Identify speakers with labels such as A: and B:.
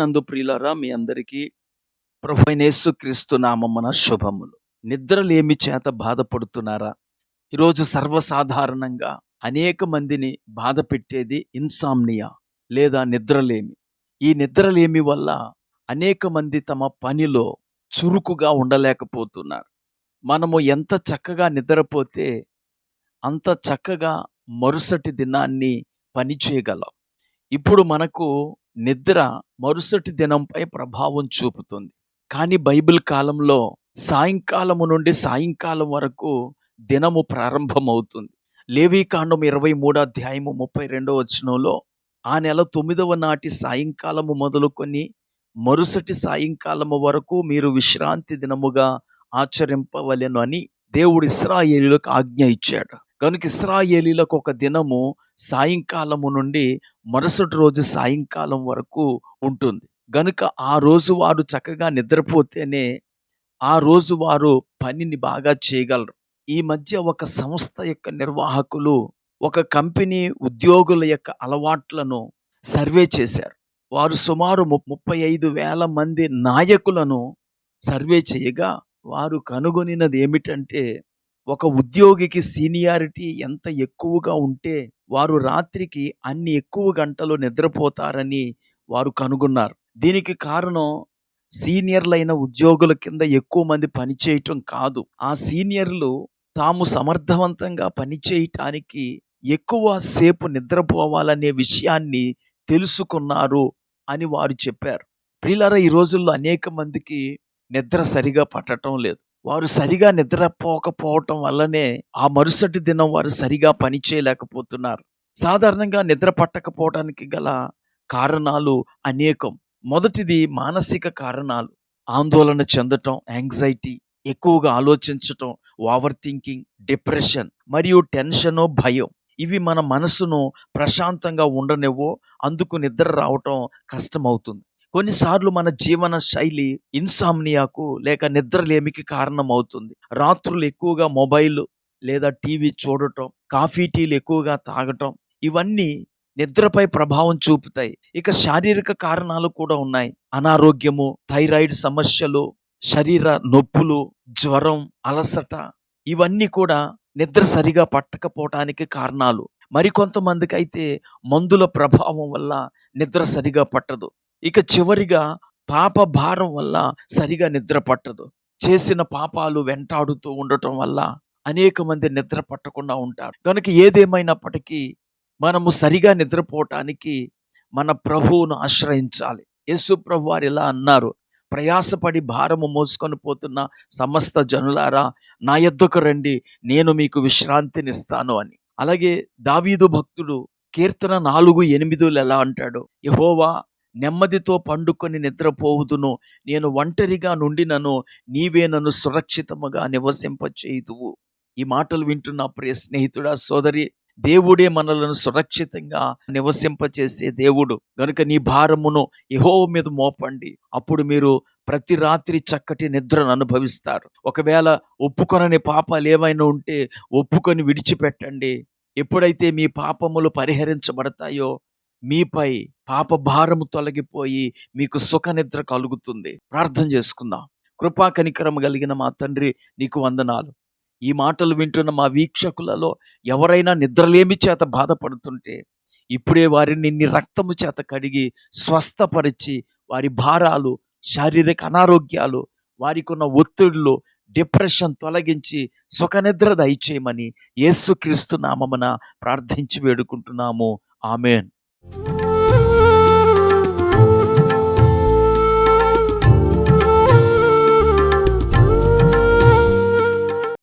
A: ప్రభువునందు ప్రియులారా, మీ అందరికీ ప్రభువైన యేసుక్రీస్తు నామమున శుభములు. నిద్రలేమి చేత బాధపడుతున్నారా? ఈరోజు సర్వసాధారణంగా అనేక మందిని బాధ పెట్టేది ఇన్సామ్నియా లేదా నిద్రలేమి. ఈ నిద్రలేమి వల్ల అనేక మంది తమ పనిలో చురుకుగా ఉండలేకపోతున్నారు. మనము ఎంత చక్కగా నిద్రపోతే అంత చక్కగా మరుసటి దినాన్ని పని చేయగలం. ఇప్పుడు మనకు నిద్ర మరుసటి దినంపై ప్రభావం చూపుతుంది. కానీ బైబిల్ కాలంలో సాయంకాలము నుండి సాయంకాలం వరకు దినము ప్రారంభమవుతుంది. లేవీకాండం 23 అధ్యాయము 32 వచనంలో ఆ నెల 9వ నాటి సాయంకాలము మొదలుకొని మరుసటి సాయంకాలము వరకు మీరు విశ్రాంతి దినముగా ఆచరింపవలెను అని దేవుడు ఇశ్రాయేలీయులకు ఆజ్ఞ ఇచ్చాడు. కనుక ఇశ్రాయేలీయులకు ఒక దినము సాయంకాలము నుండి మరుసటి రోజు సాయంకాలం వరకు ఉంటుంది. గనుక ఆ రోజు వారు చక్కగా నిద్రపోతేనే ఆ రోజు వారు పనిని బాగా చేయగలరు. ఈ మధ్య ఒక సంస్థ యొక్క నిర్వాహకులు ఒక కంపెనీ ఉద్యోగుల యొక్క అలవాట్లను సర్వే చేశారు. వారు సుమారు 35,000 మంది నాయకులను సర్వే చేయగా వారు కనుగొనినది ఏమిటంటే, ఒక ఉద్యోగికి సీనియారిటీ ఎంత ఎక్కువగా ఉంటే వారు రాత్రికి అన్ని ఎక్కువ గంటలు నిద్రపోతారని వారు కనుగొన్నారు. దీనికి కారణం సీనియర్లైన ఉద్యోగుల కింద ఎక్కువ మంది పనిచేయటం కాదు. ఆ సీనియర్లు తాము సమర్థవంతంగా పనిచేయటానికి ఎక్కువ సేపు నిద్రపోవాలనే విషయాన్ని తెలుసుకున్నారు అని వారు చెప్పారు. ప్రియులారా, ఈ రోజుల్లో అనేక మందికి నిద్ర సరిగా పట్టడం లేదు. వారు సరిగా నిద్రపోకపోవటం వల్లనే ఆ మరుసటి దినం వారు సరిగా పని చేయలేకపోతున్నారు. సాధారణంగా నిద్ర పట్టకపోవడానికి గల కారణాలు అనేకం. మొదటిది మానసిక కారణాలు. ఆందోళన చెందటం, యాంగ్జైటీ, ఎక్కువగా ఆలోచించటం, ఓవర్ థింకింగ్, డిప్రెషన్ మరియు టెన్షను, భయం. ఇవి మన మనసును ప్రశాంతంగా ఉండనివ్వో, అందుకు నిద్ర రావటం కష్టమవుతుంది. కొన్నిసార్లు మన జీవన శైలి ఇన్సామ్నియాకు లేక నిద్రలేమికి కారణమవుతుంది. రాత్రులు ఎక్కువగా మొబైల్ లేదా టీవీ చూడటం, కాఫీ టీలు ఎక్కువగా తాగటం, ఇవన్నీ నిద్రపై ప్రభావం చూపుతాయి. ఇక శారీరక కారణాలు కూడా ఉన్నాయి. అనారోగ్యము, థైరాయిడ్ సమస్యలు, శరీర నొప్పులు, జ్వరం, అలసట, ఇవన్నీ కూడా నిద్ర సరిగా పట్టకపోవటానికి కారణాలు. మరికొంతమందికి అయితే మందుల ప్రభావం వల్ల నిద్ర సరిగా పట్టదు. ఇక చివరిగా పాప భారం వల్ల సరిగా నిద్ర పట్టదు. చేసిన పాపాలు వెంటాడుతూ ఉండటం వల్ల అనేక మంది నిద్ర పట్టకుండా ఉంటారు. కనుక ఏదేమైనప్పటికీ మనము సరిగా నిద్రపోవటానికి మన ప్రభువును ఆశ్రయించాలి. యేసు ప్రభు వారు ఇలా అన్నారు, ప్రయాసపడి భారము మోసుకొని పోతున్న సమస్త జనులారా నా యొద్దకు రండి, నేను మీకు విశ్రాంతినిస్తాను అని. అలాగే దావీదు భక్తుడు కీర్తన 4:8 ఎలా అంటాడు, యెహోవా నెమ్మదితో పండుకొని నిద్రపోవుదును, నేను ఒంటరిగా నుండినను నీవే నన్ను సురక్షితముగా నివసింపచేయుదువు. ఈ మాటలు వింటున్న ప్రియ స్నేహితుడా, సోదరి, దేవుడే మనలను సురక్షితంగా నివసింపచేసే దేవుడు. గనుక నీ భారమును యెహోవా మీద మోపండి. అప్పుడు మీరు ప్రతి రాత్రి చక్కటి నిద్రను అనుభవిస్తారు. ఒకవేళ ఒప్పుకొనని పాపాలు ఏమైనా ఉంటే ఒప్పుకొని విడిచిపెట్టండి. ఎప్పుడైతే మీ పాపములు పరిహరించబడతాయో మీపై పాప భారము తొలగిపోయి మీకు సుఖ నిద్ర కలుగుతుంది. ప్రార్థన చేసుకుందాం. కృపా కనికరము కలిగిన మా తండ్రి, నీకు వందనాలు. ఈ మాటలు వింటున్న మా వీక్షకులలో ఎవరైనా నిద్రలేమి చేత బాధపడుతుంటే ఇప్పుడే వారిని నీ రక్తము చేత కడిగి స్వస్థపరిచి వారి భారాలు, శారీరక అనారోగ్యాలు, వారికి ఉన్న ఒత్తిడులు, డిప్రెషన్ తొలగించి సుఖనిద్ర దయచేయమని యేసుక్రీస్తు నామమున ప్రార్థించి వేడుకుంటున్నాము. ఆమేన్.